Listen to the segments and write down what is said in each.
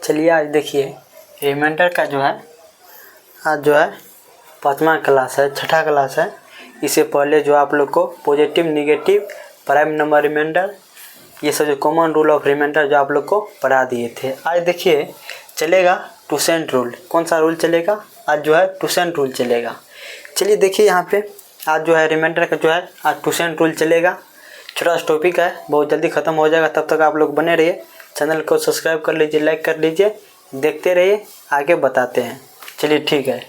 चलिए आज देखिए रिमाइंडर का जो है आज जो है 5वां क्लास है, 6ठा क्लास है। इससे पहले जो आप लोग को positive, negative, prime number remainder, ये सब जो कॉमन रूल ऑफ रिमाइंडर जो आप लोग को पढ़ा दिए थे। आज देखिए चलेगा टूसेंट रूल। कौन सा रूल चलेगा? आज जो है टूसेंट रूल चलेगा। चलिए देखिए यहाँ पे आज जो है रिमाइंडर का जो है आज टूसेंट रूल चलेगा। छोटा सा टॉपिक है, बहुत जल्दी ख़त्म हो जाएगा। तब तक आप लोग बने रहिए, चैनल को सब्सक्राइब कर लीजिए, लाइक कर लीजिए, देखते रहिए, आगे बताते हैं। चलिए ठीक है।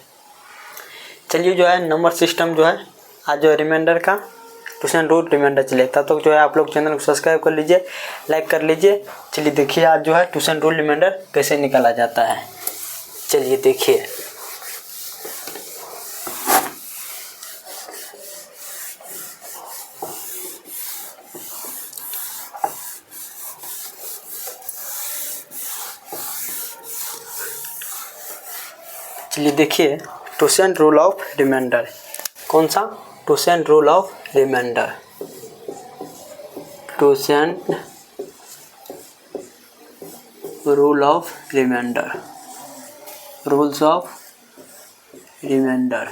चलिए जो है नंबर सिस्टम जो है आज जो है रिमाइंडर का टूसेंट रूल रिमाइंडर चले। तब तक जो है आप लोग चैनल को सब्सक्राइब कर लीजिए, लाइक कर लीजिए। चलिए देखिए आज जो है टूसेंट रूल रिमाइंडर कैसे निकाला जाता है। चलिए देखिए चलिए देखिए टूसेंट रूल ऑफ रिमाइंडर। कौन सा? टूसेंट रूल ऑफ रिमाइंडर। टूसेंट rule of remainder, rules of remainder.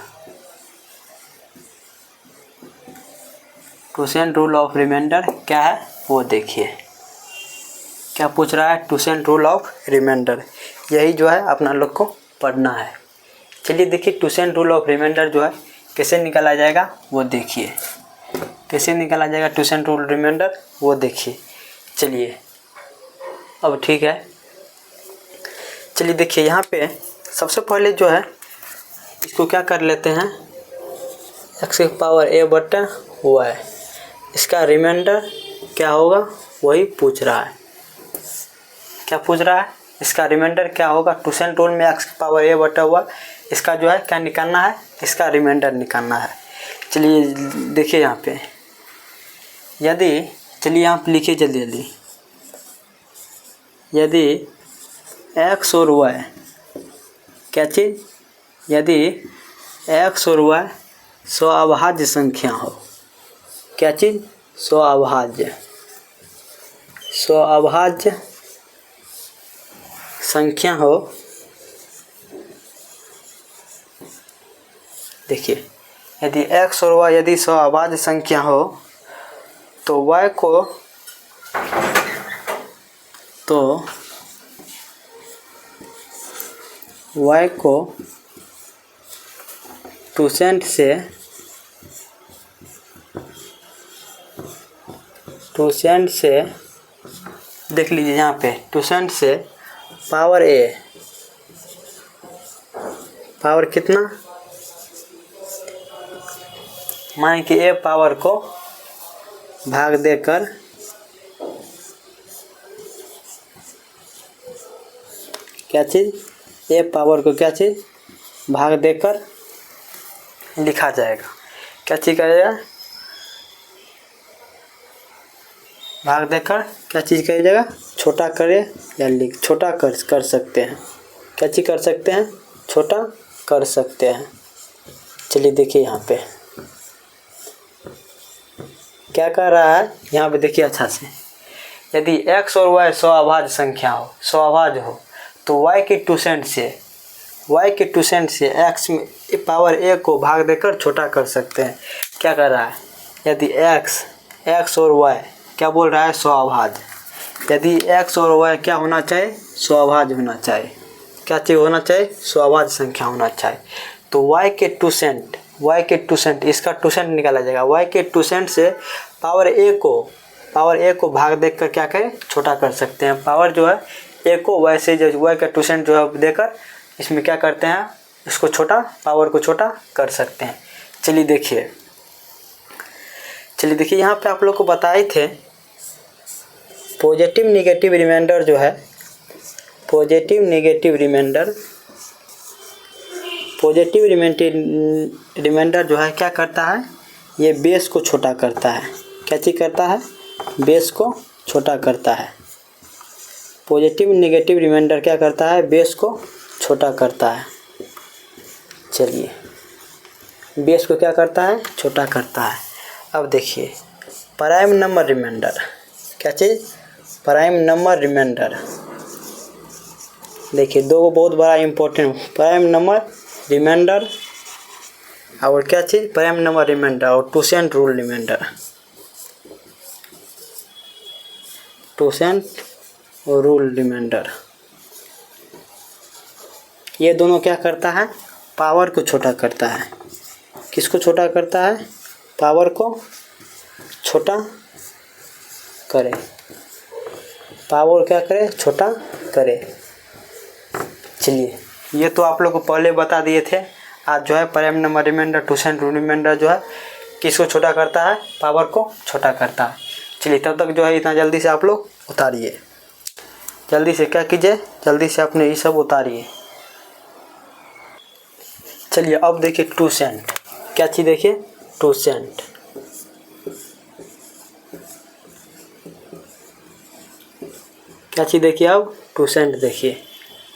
टूसेंट रूल ऑफ रिमाइंडर क्या है वो देखिए। क्या पूछ रहा है? टूसेंट रूल ऑफ रिमाइंडर। यही जो है अपना लोग को पढ़ना है। चलिए देखिए टूसेंट रूल ऑफ रिमाइंडर जो है कैसे निकाला जाएगा वो देखिए। कैसे निकाला जाएगा टूसेंट रूल रिमाइंडर वो देखिए। चलिए अब ठीक है। चलिए देखिए यहाँ पे सबसे पहले जो है इसको क्या कर लेते हैं, x की पावर a बटा y, इसका रिमाइंडर क्या होगा वही पूछ रहा है। क्या पूछ रहा है? इसका रिमाइंडर क्या होगा? टूसेंट रूल में x की पावर a बटा y, इसका जो है क्या निकालना है? इसका रिमाइंडर निकालना है। चलिए देखिए यहाँ पे यदि, चलिए यहाँ पे लिखिए जल्दी जल्दी। यदि x और y क्या चीज़? यदि x और y स्वाभाज्य संख्या हो। क्या चीज़? स्वाभाज्य, स्वाभाज्य संख्या हो। देखिए यदि x और y यदि स्वाभाज्य संख्या हो तो y को टूसेंट से देख लीजिए यहाँ पे टूसेंट से पावर a, पावर कितना? मान कि a पावर को भाग देकर क्या चीज़? a पावर को क्या चीज़? भाग देकर लिखा जाएगा। क्या चीज़ करेगा? भाग देकर क्या चीज़ करी जाएगा? छोटा करे या लिख, छोटा कर सकते हैं। क्या चीज़ कर सकते हैं? छोटा कर सकते हैं। चलिए देखिए यहाँ पे क्या कर रहा है, यहाँ पे देखिए अच्छा से। यदि x और y स्वाभाज्य संख्या हो, स्वाभाज्य हो, तो y के टूसेंट से x में पावर a को भाग देकर छोटा कर सकते हैं। क्या कर रहा है? यदि x और y क्या बोल रहा है? स्वाभाज्य। यदि x और y क्या होना चाहिए? स्वाभाज्य होना चाहिए। क्या चीज़ होना चाहिए? स्वाभाज्य संख्या होना चाहिए। तो y के टूसेंट, इसका टूसेंट निकाला जाएगा। y के टूसेंट से पावर a को भाग देकर क्या करें? छोटा कर सकते हैं। पावर जो है a को वैसे जो y का टूसेंट जो है देकर इसमें क्या करते हैं? इसको छोटा, पावर को छोटा कर सकते हैं। चलिए देखिए यहाँ पे आप लोग को बताए थे पॉजिटिव निगेटिव रिमाइंडर जो है, पॉजिटिव निगेटिव रिमाइंडर जो है क्या करता है? ये बेस को छोटा करता है। क्या चीज़ करता है? बेस को छोटा करता है। पॉजिटिव निगेटिव रिमाइंडर क्या करता है? बेस को छोटा करता है। चलिए बेस को क्या करता है? छोटा करता है। अब देखिए प्राइम नंबर रिमाइंडर। क्या चीज़? Prime number reminder. देखिए दो बहुत बड़ा इम्पोर्टेंट, प्राइम नंबर रिमाइंडर और क्या चीज़, प्राइम नंबर रिमाइंडर और टूसेंट रूल रिमाइंडर, टूसेंट और रूल रिमाइंडर। ये दोनों क्या करता है, पावर को छोटा करता है। किसको छोटा करता है, पावर को छोटा करे, पावर क्या करे, छोटा करे। चलिए ये तो आप लोग को पहले बता दिए थे। आज जो है प्राइम नंबर रिमाइंडर, टूसेंट रूल रिमाइंडर जो है किसको छोटा करता है, पावर को छोटा करता है। चलिए तब तक जो है इतना जल्दी से आप लोग उतारिए, जल्दी से क्या कीजिए, जल्दी से अपने ये सब उतारिए। चलिए अब देखिए टूसेंट, क्या चीज़ देखिए, टूसेंट। क्या चीज़ देखिए, अब टूसेंट देखिए,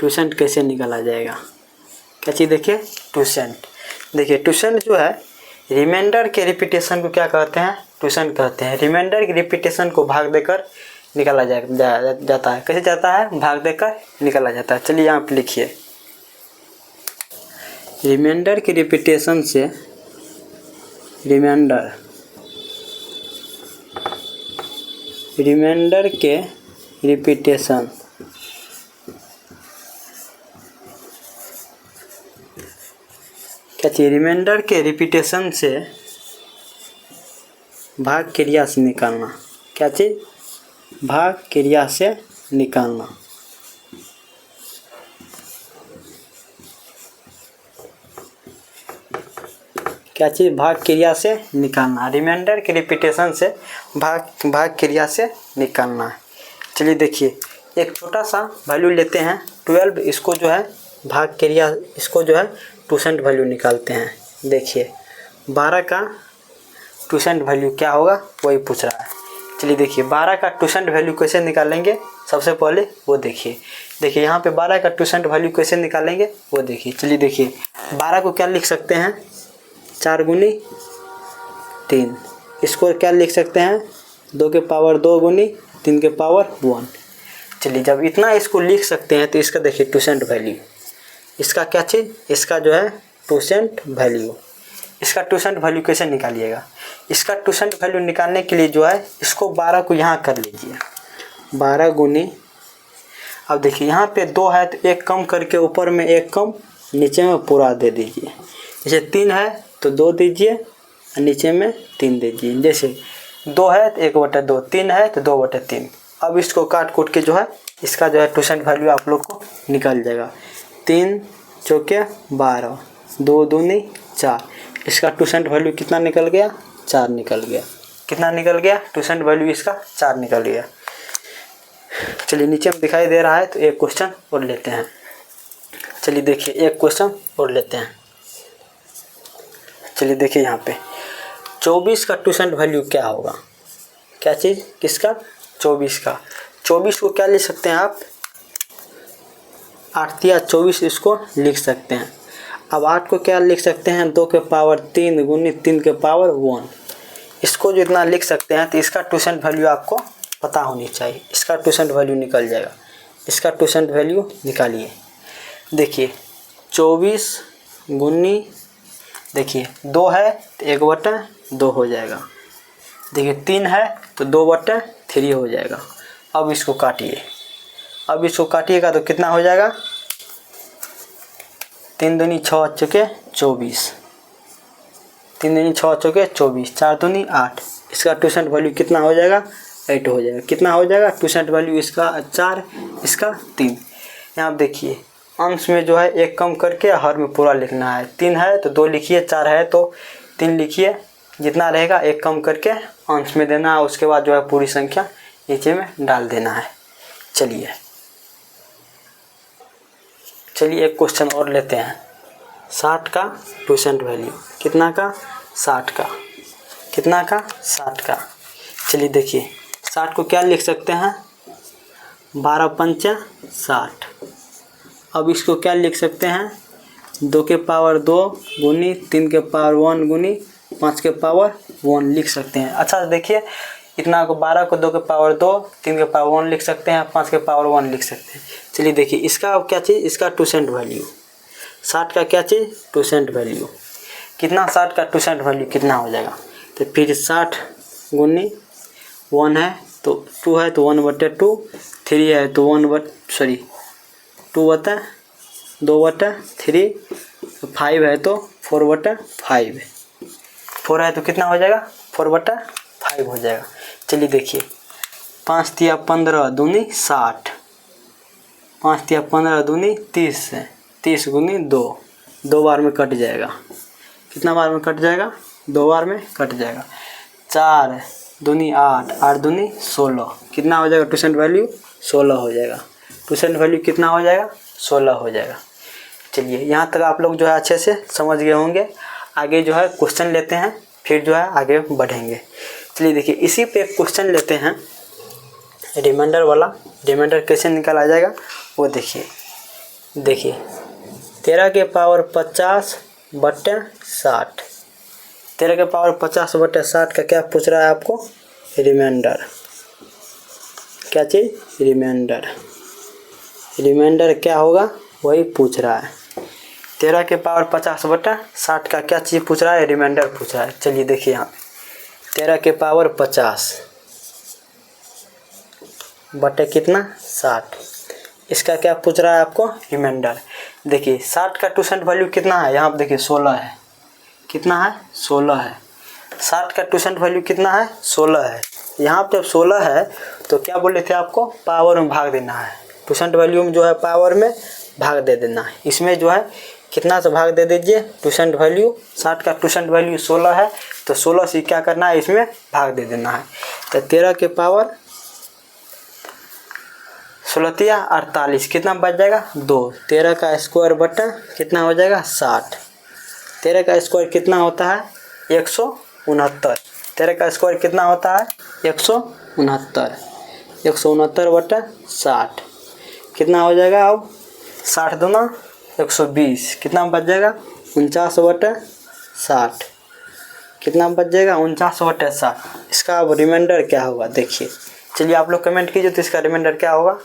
टूसेंट कैसे निकाला जाएगा। क्या चीज़ देखिए, टूसेंट। देखिए टूसेंट जो है रिमाइंडर के रिपीटेशन को क्या कहते हैं, टूसेंट कहते हैं। रिमाइंडर की रिपीटेशन को भाग देकर निकाला जाता है। कैसे जाता है, भाग देकर निकाला जाता है। चलिए यहाँ पे लिखिए, रिमाइंडर की रिपीटेशन से, रिमाइंडर के रिपीटेशन क्या चाहिए, रिमाइंडर के रिपीटेशन से भाग क्रिया से निकालना। क्या चीज़, भाग क्रिया से निकालना। क्या चीज़, भाग क्रिया से निकालना। रिमाइंडर के रिपीटेशन से भाग क्रिया से निकालना है। चलिए देखिए एक छोटा सा वैल्यू लेते हैं 12, इसको जो है भाग क्रिया, इसको जो है टूसेंट वैल्यू निकालते हैं। देखिए 12 का टूसेंट वैल्यू क्या होगा, वही पूछ रहा है। चलिए देखिए 12 का टूसेंट वैल्यू कैसे निकालेंगे, सबसे पहले वो देखिए। देखिए यहाँ पे 12 का टूसेंट वैल्यू कैसे निकालेंगे वो देखिए। चलिए देखिए 12 को क्या लिख सकते हैं, 4 गुनी 3। इसको क्या लिख सकते हैं, 2 के पावर 2 गुनी 3 के पावर 1। चलिए जब इतना इसको लिख सकते हैं तो इसका देखिए टूसेंट वैल्यू, इसका क्या चीज़, इसका जो है टूसेंट वैल्यू। इसका टूसेंट वैल्यू कैसे निकालिएगा, इसका टूसेंट वैल्यू निकालने के लिए जो है इसको 12 को यहाँ कर लीजिए, 12 गुनी, अब देखिए यहाँ पे 2 है तो 1 कम करके ऊपर में 1 कम, नीचे में पूरा दे दीजिए। जैसे 3 है तो 2 दीजिए और नीचे में 3 दीजिए। जैसे 2 है तो 1/2, 3 है तो 2/3। अब इसको काट कूट के जो है इसका जो है टूसेंट वैल्यू आप लोग को निकल जाएगा। 3 चौके 12, 2 दूनी 4। इसका टूसेंट वैल्यू कितना निकल गया, 4 निकल गया। कितना निकल गया, टूसेंट वैल्यू इसका 4 निकल गया। चलिए नीचे में दिखाई दे रहा है तो एक क्वेश्चन और लेते हैं। चलिए देखिए एक क्वेश्चन और लेते हैं। चलिए देखिए यहाँ पे 24 का टूसेंट वैल्यू क्या होगा, क्या चीज़, किसका, 24 का। 24 को क्या लिख सकते हैं आप, 8 या 24 इसको लिख सकते हैं। अब 8 को क्या लिख सकते हैं, 2 के पावर 3 गुनी 3 के पावर 1। इसको जितना लिख सकते हैं तो इसका टूसेंट वैल्यू आपको पता होनी चाहिए। इसका टूसेंट वैल्यू निकल जाएगा। इसका टूसेंट वैल्यू निकालिए। देखिए 24 गुनी, देखिए 2 है तो 1/2 हो जाएगा। देखिए 3 है तो 2/3 हो जाएगा। अब इसको काटिए, अब इसको काटिएगा तो कितना हो जाएगा, 3 दूनी 6 चौके 24, 3 दूनी 6 चौके 24, 4 दूनी 8। इसका टूसेंट वैल्यू कितना हो जाएगा, 8 हो जाएगा। कितना हो जाएगा टूसेंट वैल्यू इसका 4, इसका 3। यहाँ आप देखिए अंश में जो है 1 कम करके हर में पूरा लिखना है। 3 है तो 2 लिखिए, 4 है तो 3 लिखिए, जितना रहेगा 1 कम करके अंश में देना है। उसके बाद जो है पूरी संख्या नीचे में डाल देना है। चलिए एक क्वेश्चन और लेते हैं। 60 का टूसेंट वैल्यू, कितना का, 60 का। कितना का, 60 का। चलिए देखिए 60 को क्या लिख सकते हैं, 12 पंचा 60। अब इसको क्या लिख सकते हैं, 2 के पावर 2 गुनी 3 के पावर 1 गुनी 5 के पावर 1 लिख सकते हैं। अच्छा देखिए इतना को 12 को 2 के पावर 2, 3 के पावर 1 लिख सकते हैं, 5 के पावर 1 लिख सकते हैं। चलिए देखिए इसका अब क्या चीज़, इसका 2% वैल्यू 60 का क्या चीज़ 2% वैल्यू कितना, 60 का 2% वैल्यू कितना हो जाएगा। तो फिर 60 गुनी 1 है तो 2 है तो 1/2, 3 है तो 2/3, 5 है तो 4/5, 4 है तो कितना हो जाएगा 4/5 हो जाएगा। चलिए देखिए 5 तिया 15 दूनी 60, 5 तिया 15 दूनी 30 है, 30 गुनी 2 बार में कट जाएगा। कितना बार में कट जाएगा 2 बार में कट जाएगा। 4 दूनी 8, 8 दूनी 16, कितना हो जाएगा 2% वैल्यू 16 हो जाएगा। 2% वैल्यू कितना हो जाएगा 16 हो जाएगा। चलिए यहाँ तक आप लोग जो है अच्छे से समझ गए होंगे। आगे जो है क्वेश्चन लेते हैं, फिर जो है आगे बढ़ेंगे। चलिए देखिए इसी पे एक क्वेश्चन लेते हैं रिमाइंडर वाला। रिमाइंडर कैसे निकाला जाएगा वो देखिए 13 के पावर 50/60, 13 के पावर 50/60 का क्या पूछ रहा है आपको, रिमाइंडर। क्या चीज़ रिमाइंडर क्या होगा वही पूछ रहा है। 13 के पावर 50/60 का क्या चीज़ पूछ रहा है, रिमाइंडर पूछ रहा है। चलिए देखिए यहाँ 13 के पावर 50 बटे कितना 60, इसका क्या पूछ रहा है आपको, रिमाइंडर। देखिए 60 का 2% वैल्यू कितना है, यहाँ पर देखिए 16 है, कितना है 16 है। 60 का 2% वैल्यू कितना है 16 है। यहाँ पर जब 16 है तो क्या बोले थे आपको, पावर में भाग देना है। 2% वैल्यू में जो है पावर में भाग दे देना है। इसमें जो है कितना से भाग दे दीजिए 2% वैल्यू, 60 का 2% वैल्यू 16 है तो 16 से क्या करना है, इसमें भाग दे देना है। तो 13 के पावर 16 48 कितना बच जाएगा 2, 13 का स्क्वायर बटा कितना हो जाएगा 60, 13 का स्क्वायर कितना होता है 169, 13 का स्क्वायर कितना होता है 169, 169 बटा 60 कितना हो जाएगा। अब 60 दूना 120, कितना बच जाएगा 49/60, कितना बच जाएगा 49/60। इसका अब रिमाइंडर क्या होगा देखिए। चलिए आप लोग कमेंट कीजिए तो इसका रिमाइंडर क्या होगा।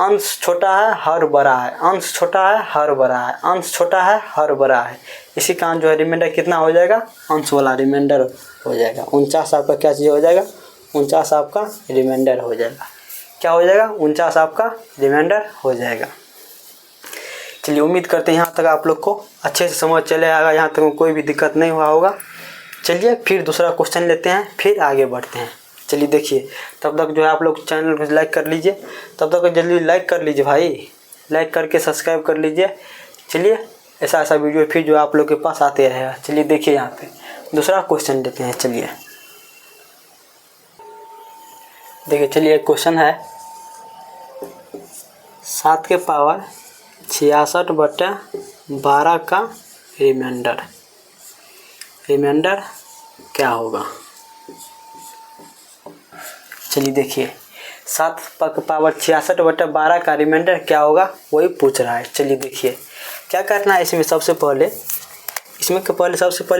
अंश छोटा है हर बड़ा है, अंश छोटा है हर बड़ा है, अंश छोटा है हर बड़ा है। इसी का जो है रिमाइंडर कितना हो जाएगा, अंश वाला रिमाइंडर हो जाएगा। 49 आपका क्या चीज़ हो जाएगा, 49 आपका रिमाइंडर हो जाएगा। क्या हो जाएगा 49 आपका रिमाइंडर हो जाएगा। चलिए उम्मीद करते हैं यहाँ तक आप लोग को अच्छे से समझ चले आएगा, यहाँ तक कोई भी दिक्कत नहीं हुआ होगा। चलिए फिर दूसरा क्वेश्चन लेते हैं, फिर आगे बढ़ते हैं। चलिए देखिए तब तक जो है आप लोग चैनल को लाइक कर लीजिए, तब तक जल्दी लाइक कर लीजिए भाई, लाइक करके सब्सक्राइब कर लीजिए। चलिए ऐसा वीडियो फिर जो आप लोग के पास आते रहेगा। चलिए देखिए यहाँ पे दूसरा क्वेश्चन लेते हैं। चलिए देखिए, चलिए एक क्वेश्चन है 7 के पावर 66/12 का रिमाइंडर क्या होगा। चलिए देखिए 7 के पावर 66/12 का रिमाइंडर क्या होगा वही पूछ रहा है। चलिए देखिए क्या करना है इसमें, सबसे पहले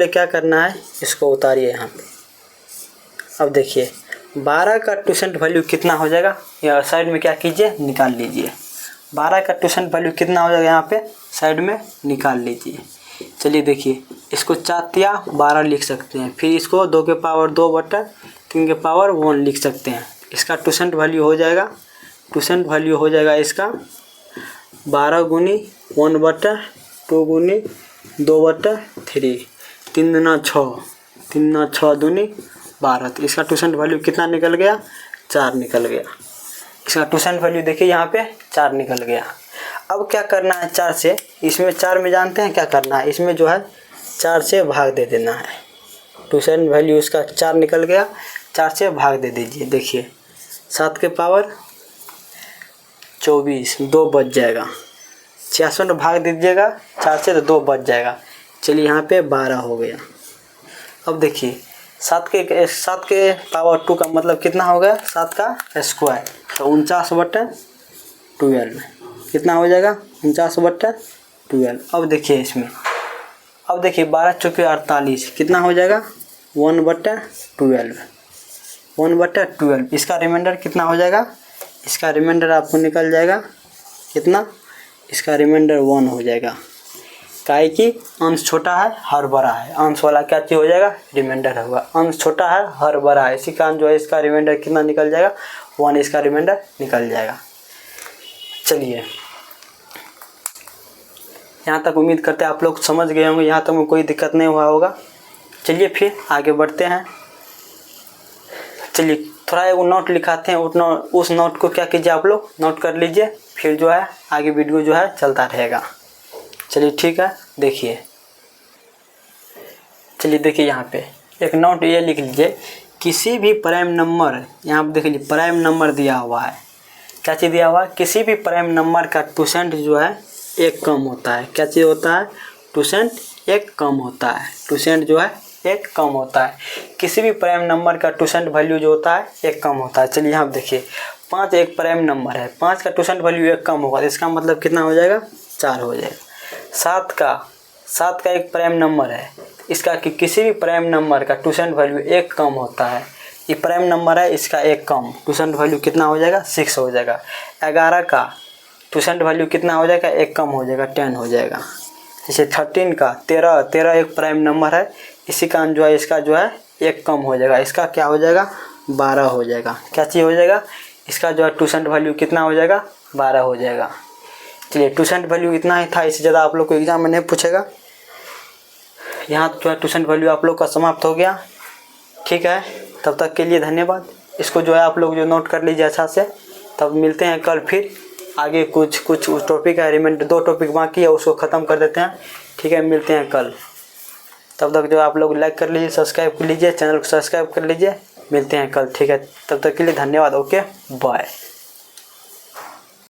क्या करना है, इसको उतारिए यहाँ पे। अब देखिए 12 का 2% वैल्यू कितना हो जाएगा, या साइड में क्या कीजिए निकाल लीजिए। 12 का 2% वैल्यू कितना हो जाएगा यहाँ पे साइड में निकाल लीजिए। चलिए देखिए इसको 4 या 12 लिख सकते हैं, फिर इसको 2 के पावर 2/3 के पावर 1 लिख सकते हैं। इसका 2% वैल्यू हो जाएगा, 2% वैल्यू हो जाएगा इसका 12 गुनी 1/2 गुनी 2/3, 3 दूना 6, 3 दूना 6 दूनी 12। तो इसका 2% वैल्यू कितना निकल गया 4 निकल गया। इसका 2% वैल्यू देखिए यहाँ पे 4 निकल गया। अब क्या करना है 4 से, इसमें 4 में जानते हैं क्या करना है, इसमें जो है 4 से भाग दे देना है। 2% वैल्यू इसका 4 निकल गया, 4 से भाग दे दीजिए। देखिए 7 के पावर 24, 2 बच जाएगा। 66 भाग दीजिएगा 4 से तो 2 बच जाएगा। चलिए यहाँ पे 12 हो गया। अब देखिए 7 के पावर 2 का मतलब कितना हो गया 7 का स्क्वायर, तो 49/12 कितना हो जाएगा 49/12। अब देखिए इसमें, अब देखिए 12 चौके 48 कितना हो जाएगा 1/12, 1/12। इसका रिमाइंडर कितना हो जाएगा, इसका रिमाइंडर आपको निकल जाएगा कितना, इसका रिमाइंडर 1 हो जाएगा। काहे कि अंश छोटा है हर बड़ा है, अंश वाला क्या चीज़ हो जाएगा, रिमाइंडर होगा। अंश छोटा है हर बड़ा है, इसी कारण जो है इसका रिमाइंडर कितना निकल जाएगा, 1 इसका रिमाइंडर निकल जाएगा। चलिए यहाँ तक उम्मीद करते हैं आप लोग समझ गए होंगे, यहाँ तक में कोई दिक्कत नहीं हुआ होगा। चलिए फिर आगे बढ़ते हैं। चलिए थोड़ा एक नोट लिखाते हैं, उस नोट को क्या कीजिए आप लोग नोट कर लीजिए, फिर जो है आगे वीडियो जो है चलता रहेगा। चलिए ठीक है, देखिए चलिए देखिए यहाँ पे एक नोट ये लिख लीजिए, किसी भी प्राइम नंबर, यहाँ पे देख लीजिए प्राइम नंबर दिया हुआ है, क्या चीज़ दिया हुआ है, किसी भी प्राइम नंबर का टूसेंट जो है 1 कम होता है। क्या चीज़ होता है, टूसेंट 1 कम होता है, टूसेंट जो है 1 कम होता है। किसी भी प्राइम नंबर का टूसेंट वैल्यू जो होता है 1 कम होता है। चलिए यहाँ पे देखिए 5 एक प्राइम नंबर है, 5 का टूसेंट वैल्यू 1 कम होगा, इसका मतलब कितना हो जाएगा, 4 हो जाएगा। 7 का एक प्राइम नंबर है, इसका कि किसी भी प्राइम नंबर का टूसेंट वैल्यू 1 कम होता है, ये प्राइम नंबर है, इसका 1 कम, टूसेंट वैल्यू कितना हो जाएगा, 6 हो जाएगा। 11 का टूसेंट वैल्यू कितना हो जाएगा, 1 कम हो जाएगा, 10 हो जाएगा। जैसे 13 का 13 एक प्राइम नंबर है, इसी कारण जो है इसका जो है 1 कम हो जाएगा, इसका क्या हो जाएगा, 12 हो जाएगा। क्या चीज़ हो जाएगा, इसका जो है टूसेंट वैल्यू कितना हो जाएगा, 12 हो जाएगा। चलिए टूसेंट वैल्यू इतना ही था, इससे ज़्यादा आप लोग को एग्जाम में नहीं पूछेगा। यहाँ जो है टूसेंट वैल्यू आप लोग का समाप्त हो गया। ठीक है, तब तक के लिए धन्यवाद। इसको जो है आप लोग जो नोट कर लीजिए अच्छा से। तब मिलते हैं कल फिर आगे, कुछ उस टॉपिक का रिमाइंडर, 2 टॉपिक बाकी है उसको ख़त्म कर देते हैं। ठीक है, मिलते हैं कल। तब तक जो आप लोग लाइक कर लीजिए, सब्सक्राइब कर लीजिए, चैनल को सब्सक्राइब कर लीजिए। मिलते हैं कल, ठीक है, तब तक के लिए धन्यवाद। Okay bye.